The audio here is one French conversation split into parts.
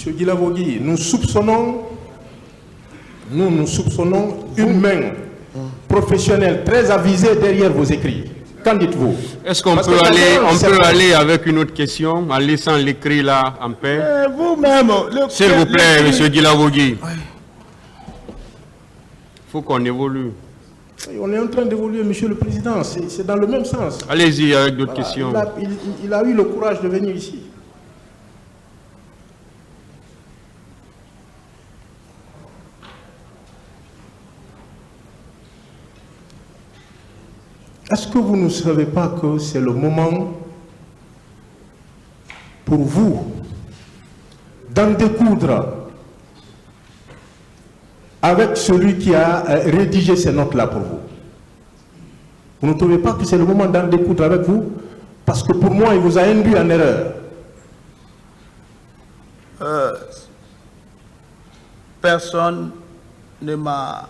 Monsieur Guilavogui, nous soupçonnons une main professionnelle très avisée derrière vos écrits. Qu'en dites-vous? Est-ce qu'on peut aller avec une autre question en laissant l'écrit là en paix? Vous-même. S'il vous plaît, monsieur Guilavogui. Il faut qu'on évolue. On est en train d'évoluer, Monsieur le Président. C'est dans le même sens. Allez-y avec d'autres questions. Il a eu le courage de venir ici. Est-ce que vous ne savez pas que c'est le moment pour vous d'en découdre avec celui qui a rédigé ces notes-là pour vous? Vous ne trouvez pas que c'est le moment d'en découdre avec vous? Parce que pour moi, il vous a induit en erreur. Personne ne m'a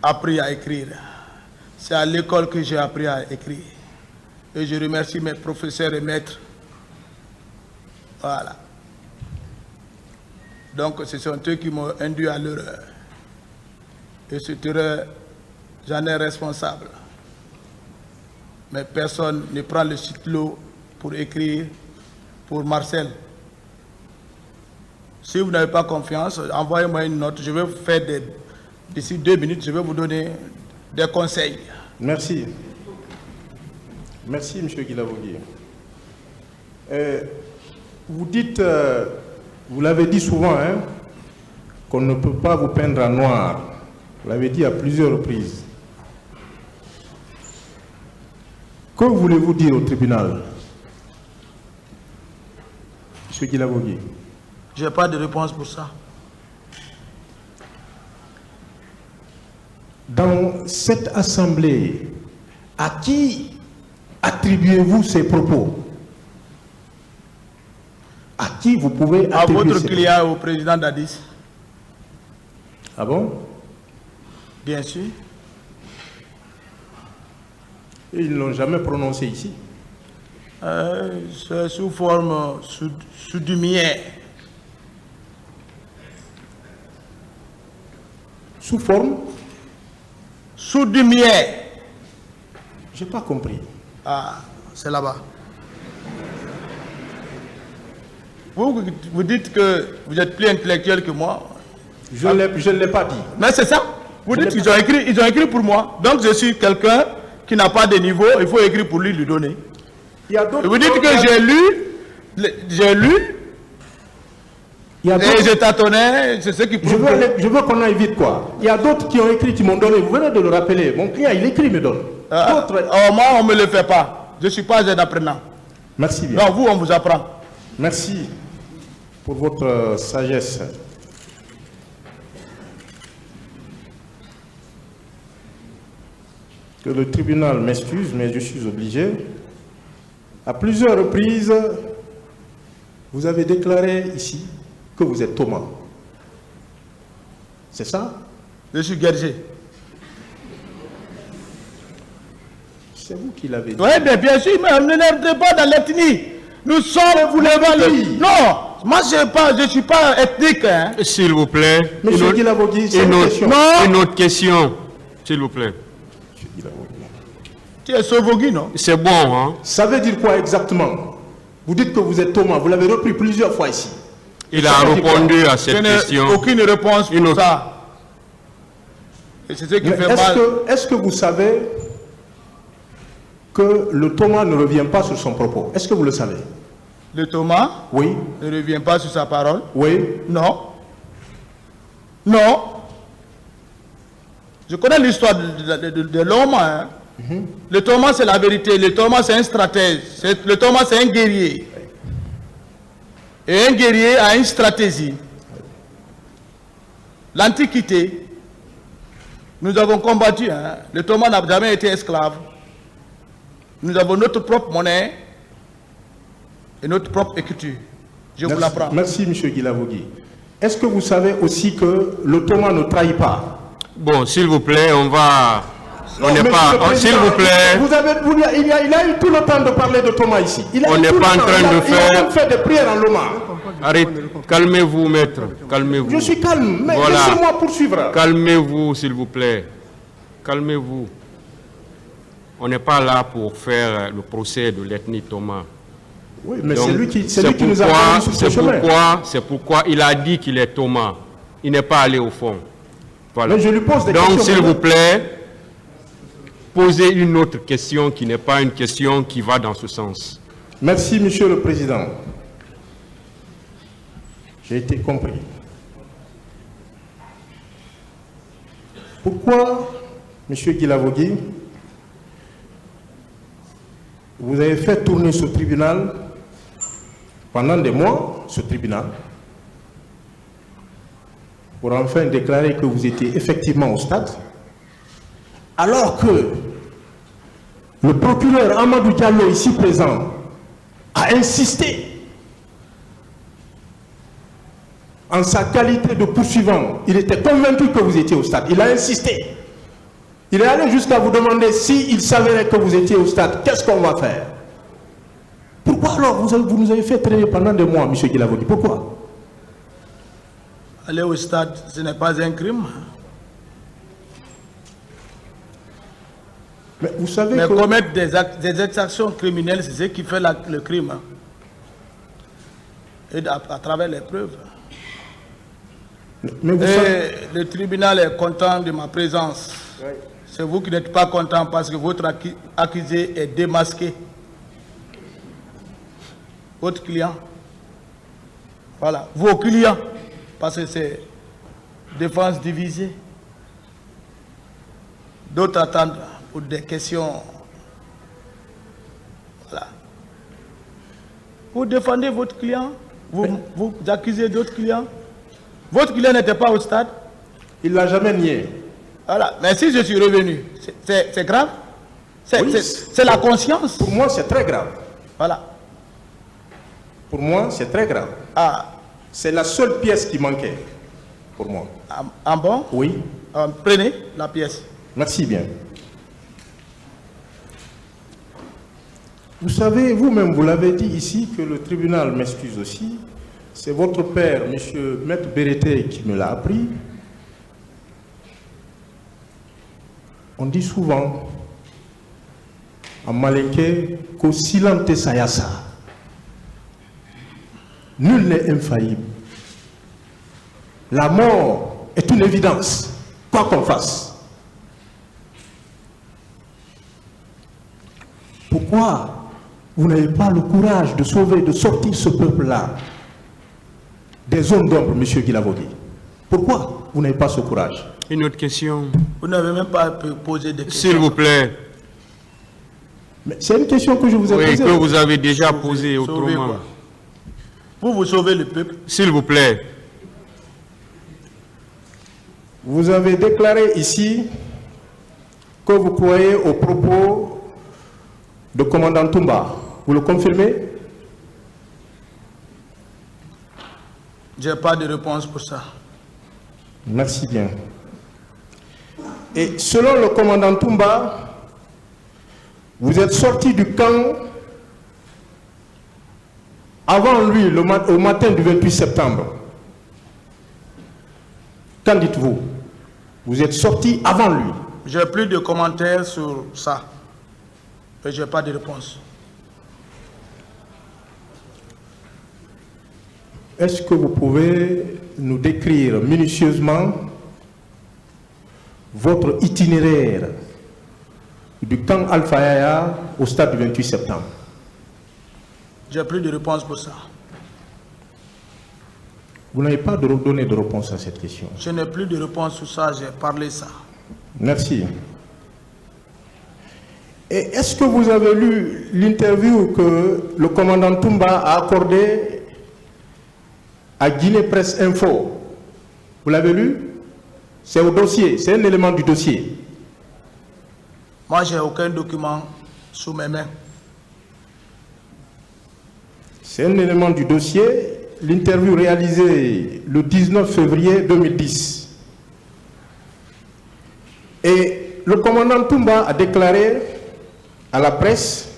appris à écrire. C'est à l'école que j'ai appris à écrire. Et je remercie mes professeurs et maîtres. Voilà. Donc, ce sont eux qui m'ont induit à l'erreur. Et cette erreur, j'en ai responsable. Mais personne ne prend le stylo pour écrire pour Marcel. Si vous n'avez pas confiance, envoyez-moi une note. Je vais vous faire d'ici 2 minutes, je vais vous donner des conseils. Merci. Merci, M. Guilavogui. Vous dites, vous l'avez dit souvent, hein, qu'on ne peut pas vous peindre en noir. Vous l'avez dit à plusieurs reprises. Que voulez-vous dire au tribunal, M. Guilavogui? Je n'ai pas de réponse pour ça. Dans cette assemblée, à qui attribuez-vous ces propos? À qui vous pouvez attribuer? À votre client, au président d'Addis. Ah bon? Bien sûr. Et ils ne l'ont jamais prononcé ici. C'est sous forme soudumien. Sous forme? Soudumien. Je n'ai pas compris. Ah, c'est là-bas. Vous dites que vous êtes plus intellectuel que moi. Je ne l'ai pas dit. Mais c'est ça. Vous dites qu'ils ont écrit pour moi. Donc je suis quelqu'un qui n'a pas de niveau. Il faut écrire pour lui donner. Il y a d'autres. Vous dites que j'ai lu. Et je tâtonnais, c'est ce qui prouve. Je veux qu'on aille vite, quoi. Il y a d'autres qui ont écrit, qui m'ont donné. Vous venez de le rappeler. Mon client, il écrit, il me donne. Moi, on ne me le fait pas. Je ne suis pas un apprenant. Merci bien. Non, vous, on vous apprend. Merci pour votre sagesse. Que le tribunal m'excuse, mais je suis obligé. À plusieurs reprises, vous avez déclaré ici que vous êtes Thomas. C'est ça? Je suis Guerger. C'est vous qui l'avez dit. Oui, bien sûr, mais ne n'êtes pas dans l'ethnie. Nous sommes, vous l'avez dit. Non, moi je ne suis pas ethnique. Hein. S'il vous plaît. Monsieur Guilavogui, c'est une question. Une autre question, s'il vous plaît. Monsieur Guilavogui. Tu es Sovogui, non? C'est bon, hein? Ça veut dire quoi exactement? Vous dites que vous êtes Thomas, vous l'avez repris plusieurs fois ici. Il a répondu à cette question. Aucune réponse pour ça. Et c'est ce qui fait mal. Est-ce que vous savez que le Thomas ne revient pas sur son propos? Est-ce que vous le savez? Le Thomas? Oui. Ne revient pas sur sa parole? Oui. Non. Non. Je connais l'histoire de l'homme. Hein. Le Thomas, c'est la vérité. Le Thomas, c'est un stratège. Le Thomas, c'est un guerrier. Et un guerrier a une stratégie. L'Antiquité, nous avons combattu. Hein. Le Thomas n'a jamais été esclave. Nous avons notre propre monnaie et notre propre écriture. Je vous l'apprends. Merci, M. Guilavogui. Est-ce que vous savez aussi que le Thomas ne trahit pas? Bon, s'il vous plaît, on va... On n'est pas... S'il vous plaît... Il a eu tout le temps de parler de Thomas ici. On n'est pas en train de faire... Il a fait des prières en l'hommage. calmez-vous, maître. Calmez-vous. Je suis calme, mais Voilà. laissez-moi poursuivre. Calmez-vous, s'il vous plaît. Calmez-vous. On n'est pas là pour faire le procès de l'ethnie Thomas. Oui, mais Donc, c'est lui qui nous a amenés sur ce chemin. C'est pourquoi il a dit qu'il est Thomas. Il n'est pas allé au fond. Voilà. Mais je lui pose des questions. Donc, s'il vous plaît, posez une autre question qui n'est pas une question qui va dans ce sens. Merci, Monsieur le Président. J'ai été compris. Pourquoi, Monsieur Guilavogui, vous avez fait tourner ce tribunal pendant des mois, ce tribunal, pour enfin déclarer que vous étiez effectivement au stade, alors que le procureur Amadou Diallo, ici présent, a insisté en sa qualité de poursuivant. Il était convaincu que vous étiez au stade. Il a insisté. Il est allé jusqu'à vous demander s'il s'avérait que vous étiez au stade, qu'est-ce qu'on va faire? Pourquoi alors vous nous avez fait traîner pendant des mois, M. Guilavogui? Pourquoi? Aller au stade, ce n'est pas un crime. Mais vous savez Mais que... commettre des exactions criminelles, c'est ce qui fait le crime. Et à travers les preuves. Mais vous savez... Le tribunal est content de ma présence. Oui. C'est vous qui n'êtes pas content parce que votre accusé est démasqué. Votre client. Voilà. Vos clients. Parce que c'est défense divisée. D'autres attendent pour des questions. Voilà. Vous défendez votre client. Vous accusez d'autres clients. Votre client n'était pas au stade. Il ne l'a jamais nié. Voilà. Mais si je suis revenu, c'est grave. C'est la conscience. Pour moi, c'est très grave. Voilà. Pour moi, c'est très grave. Ah. C'est la seule pièce qui manquait, pour moi. Ah bon? Oui. Prenez la pièce. Merci bien. Vous savez, vous-même, vous l'avez dit ici, que le tribunal m'excuse aussi. C'est votre père, M. Maître Béreté, qui me l'a appris. On dit souvent, en malinqué, qu'au silente sayasa, nul n'est infaillible. La mort est une évidence, quoi qu'on fasse. Pourquoi vous n'avez pas le courage de sauver, de sortir ce peuple-là des zones d'ombre, M. Guilavogui? Pourquoi vous n'avez pas ce courage? Une autre question. Vous n'avez même pas posé de questions. S'il vous plaît. C'est une question que je vous ai posée. Oui, que vous avez déjà posée autrement. Vous sauvez le peuple. S'il vous plaît. Vous avez déclaré ici que vous croyez aux propos de commandant Toumba. Vous le confirmez? Je n'ai pas de réponse pour ça. Merci bien. Et selon le commandant Toumba, vous êtes sorti du camp avant lui, au matin du 28 septembre. Qu'en dites-vous? Vous êtes sorti avant lui. Je n'ai plus de commentaires sur ça. Et je n'ai pas de réponse. Est-ce que vous pouvez nous décrire minutieusement votre itinéraire du camp Alpha Yaya au stade du 28 septembre? J'ai plus de réponse pour ça. Vous n'avez pas donné de réponse à cette question. Je n'ai plus de réponse sur ça, j'ai parlé ça. Merci. Et est-ce que vous avez lu l'interview que le commandant Toumba a accordée à Guinée Presse Info? Vous l'avez lu? C'est au dossier, c'est un élément du dossier. Moi, je n'ai aucun document sous mes mains. C'est un élément du dossier, l'interview réalisée le 19 février 2010. Et le commandant Toumba a déclaré à la presse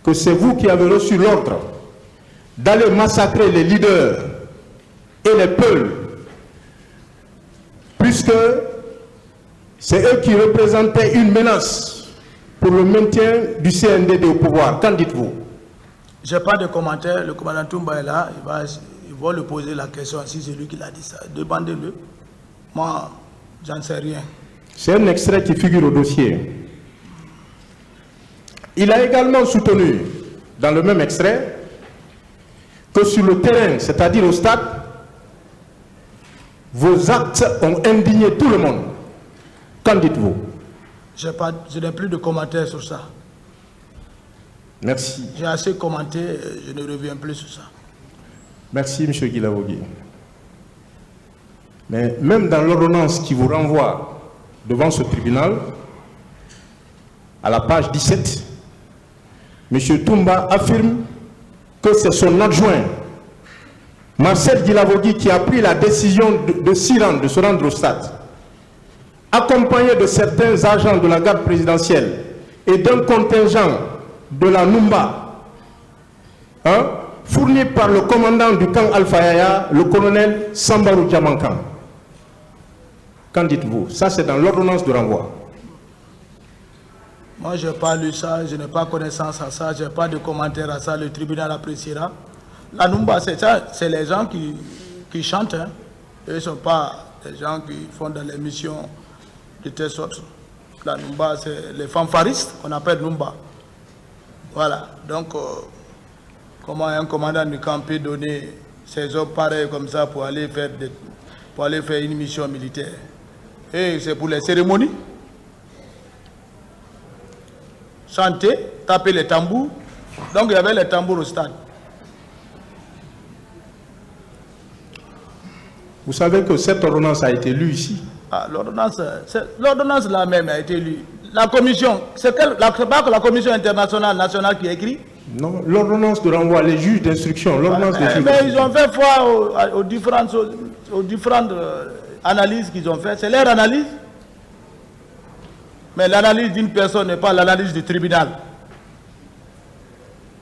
que c'est vous qui avez reçu l'ordre d'aller massacrer les leaders et les peuls, puisque c'est eux qui représentaient une menace pour le maintien du CNDD au pouvoir. Qu'en dites-vous? Je n'ai pas de commentaire. Le commandant Toumba est là. Il va lui poser la question si c'est lui qui l'a dit ça. Demandez-le. Moi, j'en sais rien. C'est un extrait qui figure au dossier. Il a également soutenu, dans le même extrait, que sur le terrain, c'est-à-dire au stade, vos actes ont indigné tout le monde. Qu'en dites-vous? Je n'ai plus de commentaires sur ça. Merci. J'ai assez commenté, je ne reviens plus sur ça. Merci, M. Guilavogui. Mais même dans l'ordonnance qui vous renvoie devant ce tribunal, à la page 17, M. Toumba affirme que c'est son adjoint, Marcel Guilavogui, qui a pris la décision de se rendre au stade, accompagné de certains agents de la garde présidentielle et d'un contingent de la Numba, fourni par le commandant du camp Alpha Yaya, le colonel Sambarou Djamankan. Qu'en dites-vous? Ça, c'est dans l'ordonnance de renvoi. Moi, je n'ai pas lu ça, je n'ai pas connaissance à ça, je n'ai pas de commentaire à ça, le tribunal appréciera. La Numba, c'est ça, c'est les gens qui chantent. Hein. Ils ne sont pas les gens qui font dans les missions de telle sorte. La Numba, c'est les fanfaristes qu'on appelle Numba. Voilà, donc, comment un commandant du camp peut donner ses hommes pareils comme ça pour aller faire une mission militaire? Et c'est pour les cérémonies. Chanter, taper les tambours. Donc il y avait les tambours au stade. Vous savez que cette ordonnance a été lue ici. Ah, l'ordonnance là même a été lue. La commission, c'est pas que la commission internationale nationale qui écrit? Non, l'ordonnance de renvoi, les juges d'instruction, l'ordonnance de juges. Mais ils ont fait foi aux différentes analyses qu'ils ont fait. C'est leur analyse. Mais l'analyse d'une personne n'est pas l'analyse du tribunal.